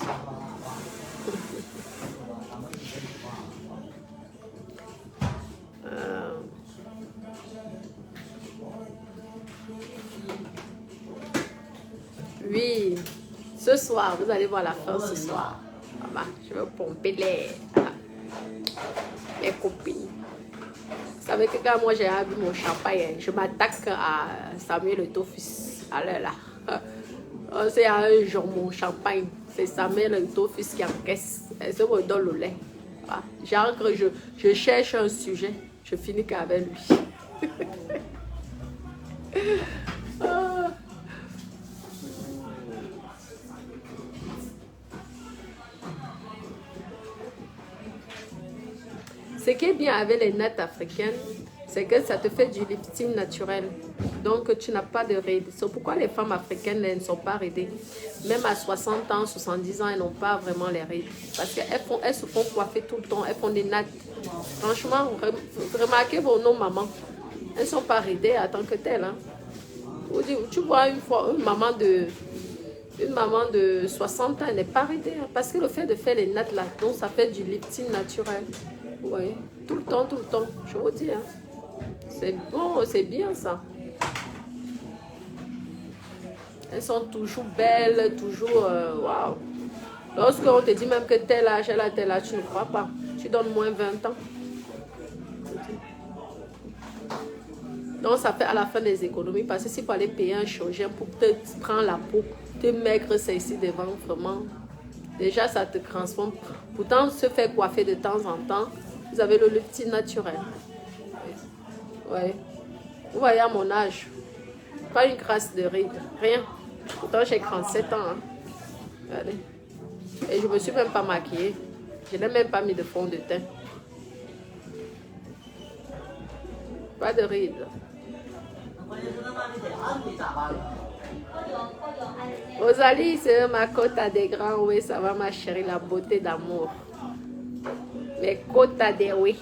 Oui, Ce soir, vous allez voir la fin ce soir. Maman, je vais pomper les copines. Vous savez que quand moi j'ai bu mon champagne, je m'attaque à Samuel Eto'o-Fils. Allez là. C'est un jour mon champagne. C'est Samuel Eto'o-Fils qui encaisse. Elle se me donne le lait. Voilà. Genre que je cherche un sujet, je finis qu'avec lui. Ce qui est bien avec les nattes africaines, c'est que ça te fait du lifting naturel. Donc, tu n'as pas de rides. C'est pourquoi les femmes africaines elles ne sont pas ridées. Même à 60 ans, 70 ans, elles n'ont pas vraiment les rides. Parce qu'elles se font coiffer tout le temps. Elles font des nattes. Franchement, remarquez vos noms, maman. Elles ne sont pas ridées en tant que telles. Hein. Tu vois une maman de 60 ans, elle n'est pas ridée. Hein, parce que le fait de faire les nattes là, donc ça fait du lifting naturel. Oui, tout le temps, je vous dis. Hein. C'est bon, c'est bien ça. Elles sont toujours belles, toujours... Waouh. Lorsqu'on te dit même que tel âge, elle a tel âge, tu ne crois pas. Tu donnes moins 20 ans. Donc ça fait à la fin des économies. Parce que s'il faut aller payer un chirurgien pour te prendre la peau, te maigre, c'est ici devant, vraiment. Déjà, ça te transforme. Pourtant, se faire coiffer de temps en temps, vous avez le lifting naturel. Ouais. Vous voyez à mon âge, pas une grâce de ride, rien. Pourtant, j'ai 37 ans. Hein. Regardez. Et je ne me suis même pas maquillée. Je n'ai même pas mis de fond de teint. Pas de ride. Rosalie, c'est ma côte à des grands. Oui, ça va ma chérie, la beauté d'amour. Les côtes à des oui.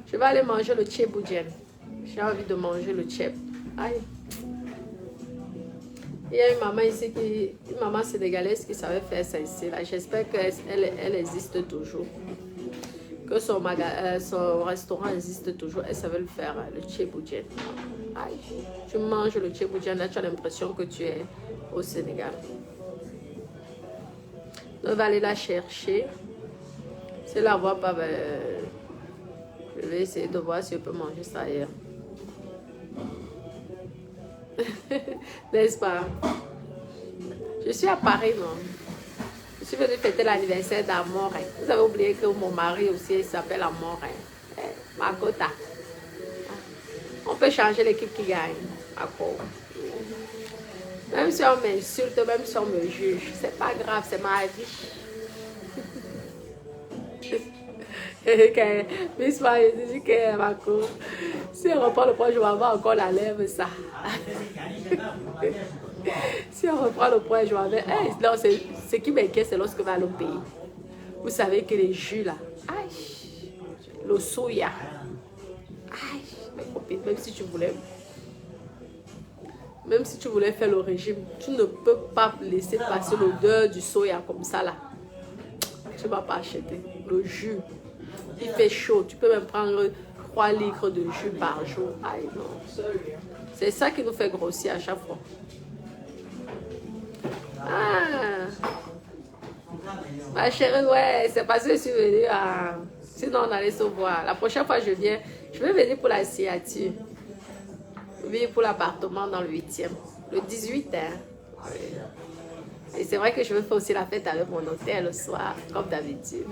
Je vais aller manger le tchèboudjen. J'ai envie de manger le tchèb. Aïe. Il y a une maman ici, une maman sénégalaise qui savait faire ça ici. J'espère qu'elle existe toujours. Que son restaurant existe toujours. Elle savait le faire, le tchèboudjen. Aïe. Tu manges le tchèboudjen, là tu as l'impression que tu es au Sénégal. On va aller la chercher. Si elle la voit pas, ben, je vais essayer de voir si je peux manger ça ailleurs. N'est-ce pas? Je suis à Paris, non? Je suis venue fêter l'anniversaire d'Amore. Vous avez oublié que mon mari aussi s'appelle Amore. Makota. On peut changer l'équipe qui gagne. Même si on m'insulte, même si on me juge, c'est pas grave, c'est ma vie. Miss Marie dit que ma cour, si on reprend le poids, je vais avoir encore la lèvre, ça. Si on reprend le poids, je vais avoir... Hey, non, ce qui m'inquiète, c'est lorsque je vais aller au pays. Vous savez que les jus, là, aïe, le soya, aïe, mes copines, même si tu voulais faire le régime, tu ne peux pas laisser passer l'odeur du soya comme ça, là. Tu ne vas pas acheter le jus. Il fait chaud, tu peux même prendre 3 litres de jus par jour. Aïe, non. C'est ça qui nous fait grossir à chaque fois. Ah, ma chérie, ouais, c'est parce que je suis venue à... Sinon, on allait se voir. La prochaine fois, je vais venir pour la signature. Oui, pour l'appartement dans le 8e. Le 18, hein. Et c'est vrai que je veux faire aussi la fête avec mon hôtel le soir, comme d'habitude.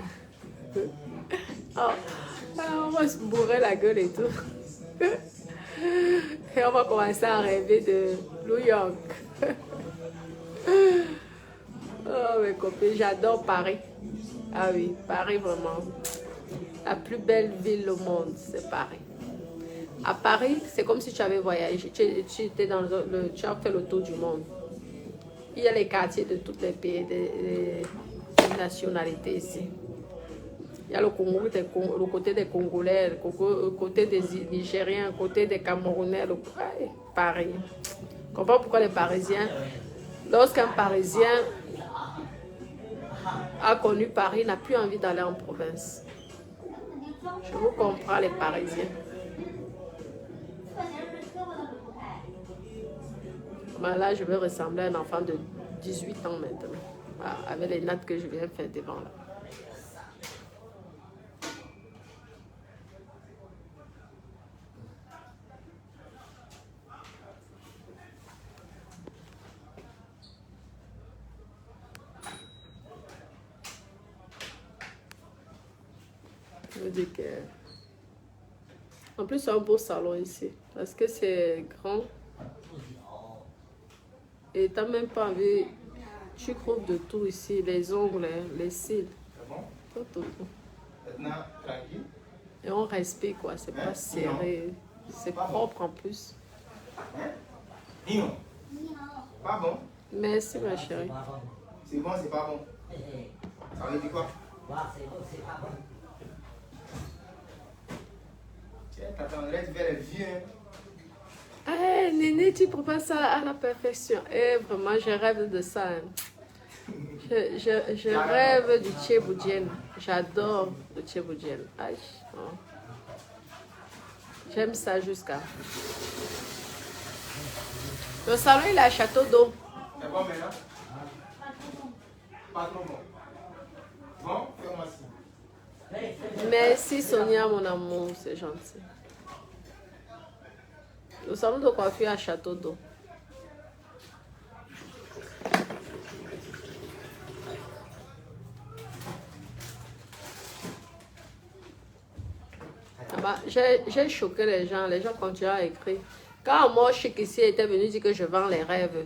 Oh, on va se bourrer la gueule et tout. Et on va commencer à rêver de New York. Oh mes copines, j'adore Paris. Ah oui, Paris vraiment. La plus belle ville au monde, c'est Paris. À Paris, c'est comme si tu avais voyagé. Tu as fait le tour du monde. Il y a les quartiers de tous les pays, des nationalités ici. Il y a le Congo, le côté des Congolais, le côté des Nigériens, le côté des Camerounais, Paris. Je comprends pourquoi les Parisiens, lorsqu'un Parisien a connu Paris, n'a plus envie d'aller en province. Je vous comprends les Parisiens. Mais là, je vais ressembler à un enfant de 18 ans maintenant. Voilà, avec les nattes que je viens faire devant là. Je veux dire que... En plus, c'est un beau salon ici. Parce que c'est grand. Et t'as même pas envie... Tu trouves de tout ici. Les ongles, les cils. Tout, tout, tout. Maintenant, tranquille. Et on respire quoi. C'est pas serré. C'est propre en plus. Dis-nous. Pas bon. Merci ma chérie. C'est bon, c'est pas bon. Ça veut dire quoi? Tiens, t'attendrais vers les vieux. Eh, Néné, tu prépares ça à la perfection. Eh, vraiment, je rêve de ça. Hein. Je rêve du tchéboudienne. J'adore le tchéboudienne. Aïe. Oh. J'aime ça jusqu'à... Le salon, il est à Château d'Eau. C'est bon maintenant? Pas trop bon. Bon, fais-moi ci. Merci Sonia, mon amour, c'est gentil. Le salon de coiffure à Château d'Eau. Ah bah, j'ai choqué les gens continuent à écrire. Quand moi, Chic ici était venu dire que je vends les rêves,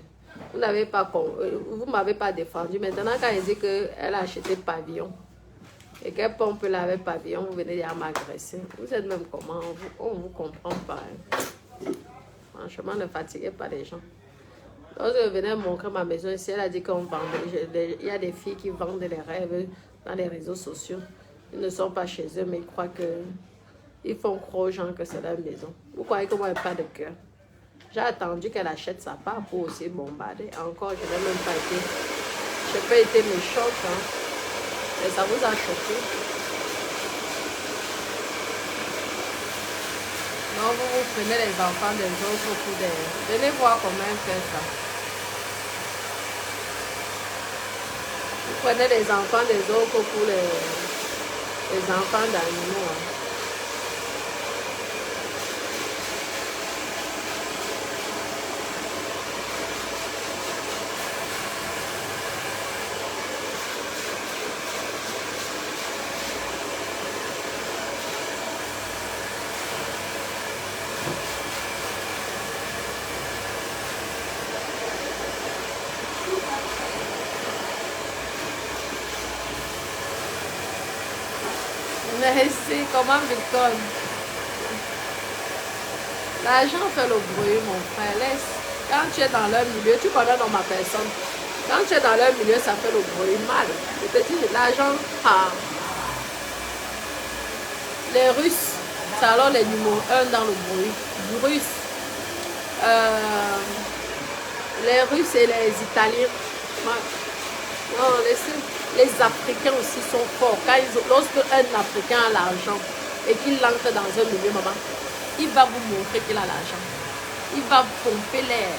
vous m'avez pas défendu. Maintenant, quand il dit qu'elle a acheté pavillon et qu'elle pompe là avec pavillon, vous venez à m'agresser. Vous êtes même comment? On ne vous comprend pas. Hein. Franchement, ne fatiguez pas les gens. Lorsque je venais montrer ma maison ici, elle a dit qu'on vendait. Il y a des filles qui vendent les rêves dans les réseaux sociaux. Ils ne sont pas chez eux, mais ils croient que... Ils font croire aux gens que c'est leur maison. Vous croyez que moi, je n'ai pas de cœur? J'ai attendu qu'elle achète sa part pour aussi bombarder. Encore, je n'ai même pas été... Je n'ai pas été méchante. Hein. Mais ça vous a choqué. Non, vous prenez les enfants des autres pour des... Venez voir comment elle fait ça. Vous prenez les enfants des autres pour les enfants d'animaux. Hein. Merci, comment Victor? L'argent fait le bruit, mon frère. Laisse. Quand tu es dans leur milieu, tu connais dans ma personne. Quand tu es dans leur milieu, ça fait le bruit mal. Je te dis, l'argent, les Russes, c'est alors les numéros 1 dans le bruit. Les Russes et les Italiens. Non, les Africains aussi sont forts. Lorsque un Africain a l'argent et qu'il entre dans un milieu, maman, il va vous montrer qu'il a l'argent. Il va pomper l'air.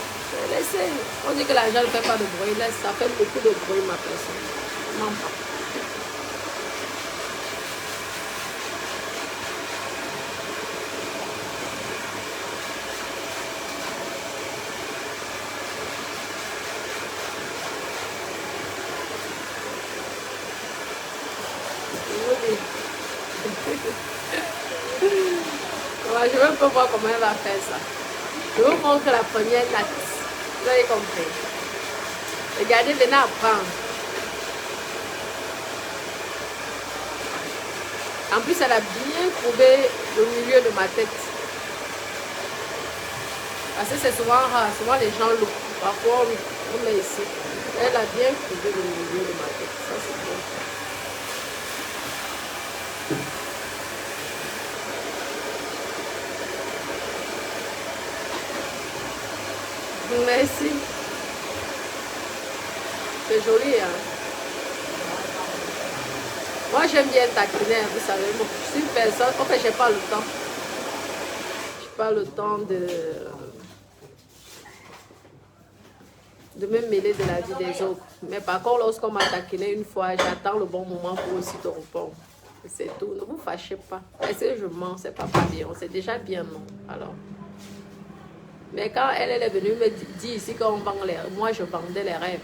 Laissez. On dit que l'argent ne fait pas de bruit. Laisse, ça fait beaucoup de bruit, ma personne. Non, pas. Je veux pas voir comment elle va faire ça. Je vous montre la première natte. Vous avez compris. Regardez, venez apprendre. En plus, elle a bien trouvé le milieu de ma tête. Parce que c'est souvent rare. Souvent, les gens loupent. Parfois, on met ici. Elle a bien trouvé le milieu de ma tête. Ça, c'est bien. Merci. C'est joli, hein. Moi, j'aime bien taquiner, vous savez. Je suis une personne, en fait, j'ai pas le temps. Je n'ai pas le temps de... de me mêler de la vie des autres. Mais par contre, lorsqu'on m'a taquiné une fois, j'attends le bon moment pour aussi te répondre. C'est tout. Ne vous fâchez pas. Est-ce que je mens? C'est pas bien. C'est déjà bien, non? Alors. Mais quand elle est venue me dire ici qu'on vend les rêves, moi je vendais les rêves.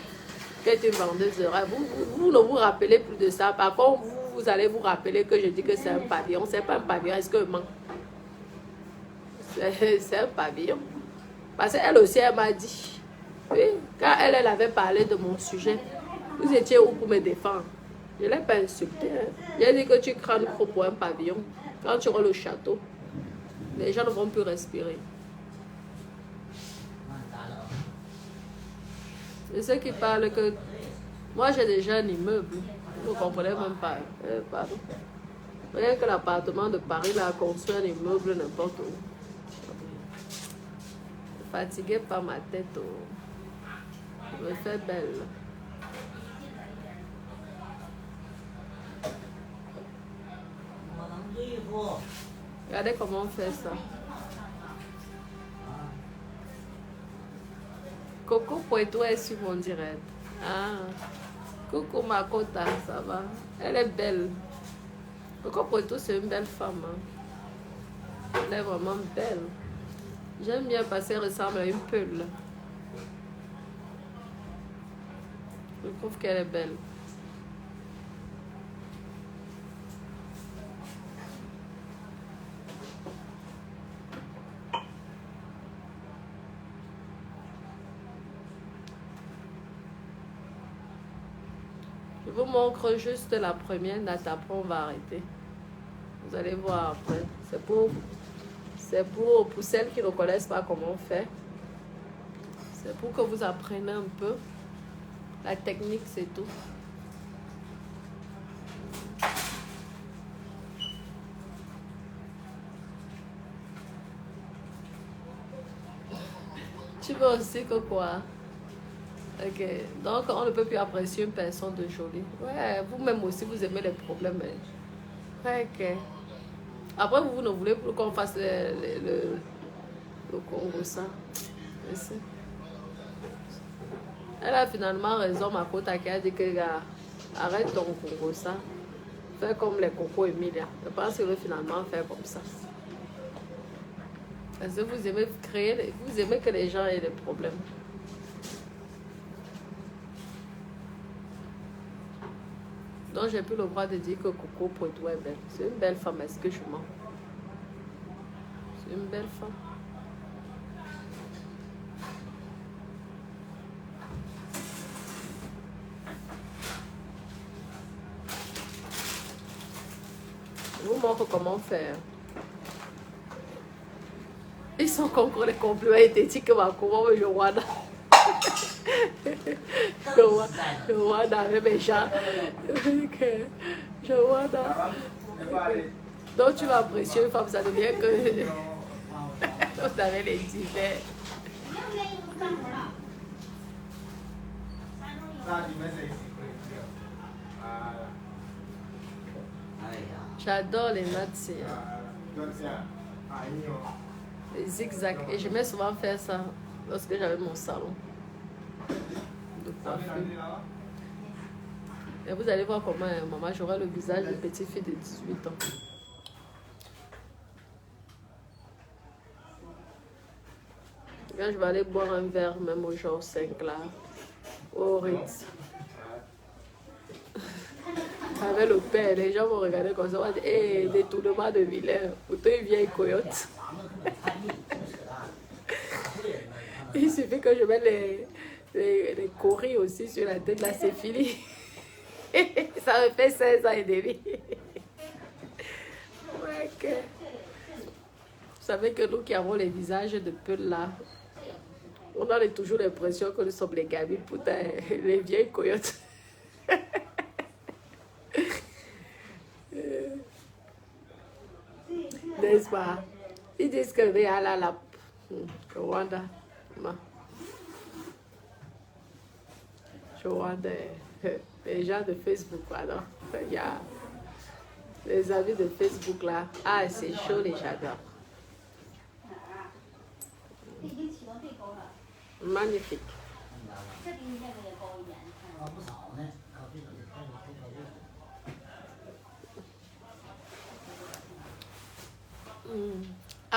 Tu es une vendeuse de rêves. Vous ne vous rappelez plus de ça. Par contre, vous allez vous rappeler que je dis que c'est un pavillon. C'est pas un pavillon. Est-ce que je mens? C'est un pavillon. Parce qu'elle aussi, elle m'a dit. Oui, quand elle avait parlé de mon sujet, vous étiez où pour me défendre? Je ne l'ai pas insulté. Hein. J'ai dit que tu crânes trop pour un pavillon. Quand tu auras le château, les gens ne vont plus respirer. C'est ceux qui parlent que moi j'ai déjà un immeuble. Vous ne comprenez même pas. Pardon. Rien que l'appartement de Paris là, a construit un immeuble n'importe où. Fatigué par ma tête. Oh. Je me fais belle. Regardez comment on fait ça. Coco Poeto est sur mon direct. Ah. Coucou Makota, ça va? Elle est belle. Coco Poeto, c'est une belle femme. Hein. Elle est vraiment belle. J'aime bien parce qu'elle ressemble à une peule. Je trouve qu'elle est belle. Je vous montre juste la première date, après on va arrêter. Vous allez voir après. C'est pour celles qui ne connaissent pas comment on fait. C'est pour que vous appreniez un peu. La technique, c'est tout. Tu veux aussi que quoi? Ok, donc on ne peut plus apprécier une personne de jolie. Ouais, vous-même aussi, vous aimez les problèmes. Ouais, ok. Après, vous ne voulez plus qu'on fasse le Congo, ça. Elle a finalement raison, ma côte qui a dit que arrête ton Congo, ça. Fais comme les Coco Emilia. Je pense que veut finalement faire comme ça. Parce que vous aimez créer, vous aimez que les gens aient des problèmes. Donc j'ai plus le droit de dire que Coco Poeto est belle. C'est une belle femme, est-ce que je mens? C'est une belle femme. Je vous montre comment faire. Ils sont contre les compliments esthétiques, comment je vois là. Je vois dans mes gens. Je vois dans. Donc tu vas apprécier une femme, ça devient que vous avez les divers. J'adore les nattes. Les zigzags. Et j'aimais souvent faire ça lorsque j'avais mon salon de coiffure. Et vous allez voir comment maman j'aurai le visage de petite fille de 18 ans. Quand je vais aller boire un verre, même au genre 5 là, au Ritz. Avec le père, les gens vont regarder comme ça, on va dire, hé, détournement de vilain, pourtant une vieille coyote. Il suffit que je mette les coris aussi sur la tête, là c'est fini. Ça me fait 16 ans et demi. Ouais, que... Vous savez que nous qui avons les visages de peuls là, on a toujours l'impression que nous sommes les gamins, putain, les vieilles coyotes. N'est-ce pas? Ils disent que la Rwanda. Je vois les gens de Facebook, alors. Il y a les amis de Facebook là. Ah, c'est chaud, les j'adore. Magnifique.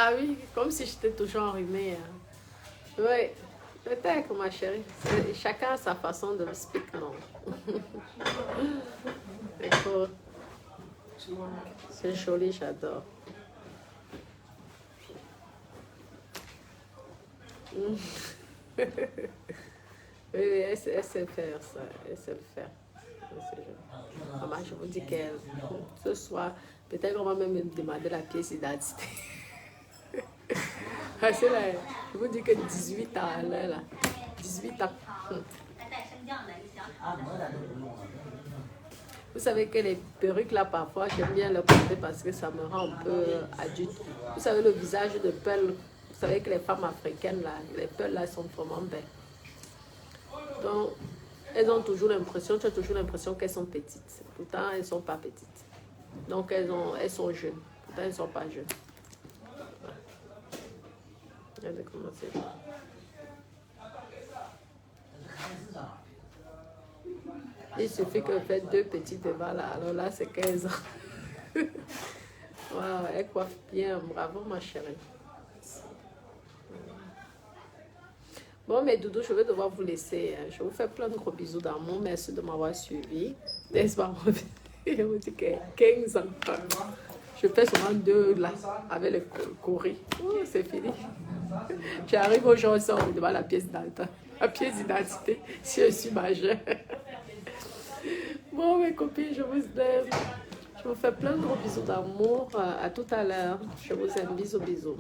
Ah oui, comme si j'étais toujours enrhumée. Hein. Oui, peut-être, ma chérie. Chacun a sa façon de speak, non. C'est joli, j'adore. Oui, oui, elle sait faire ça. Elle sait le faire. Maman, je vous dis qu'elle, ce soir, peut-être qu'on va même me demander la pièce d'identité. Parce que là, je vous dis que 18 ans, elle est là. 18 ans. Vous savez que les perruques là, parfois, j'aime bien les porter parce que ça me rend un peu adulte. Vous savez, le visage de Pearl, vous savez que les femmes africaines là, les Pearl là sont vraiment belles. Donc, elles ont toujours l'impression, tu as toujours l'impression qu'elles sont petites. Pourtant, elles ne sont pas petites. Donc, elles sont jeunes. Pourtant, elles ne sont pas jeunes. Regardez comment c'est. Il suffit que vous faites 2 petits débats là. Alors là, c'est 15 ans. Waouh, elle coiffe bien. Bravo, ma chérie. Bon, mes doudous, je vais devoir vous laisser. Je vous fais plein de gros bisous d'amour. Merci de m'avoir suivi. N'est-ce pas? Je vous dis que 15 ans. Je fais souvent 2 là, avec le courrier. Oh, c'est fini. J'arrive aujourd'hui, on me demande la pièce d'identité, si je suis majeure. Bon, mes copines, je vous aime. Je vous fais plein de gros bisous d'amour. À tout à l'heure. Je vous aime. Bisous, bisous.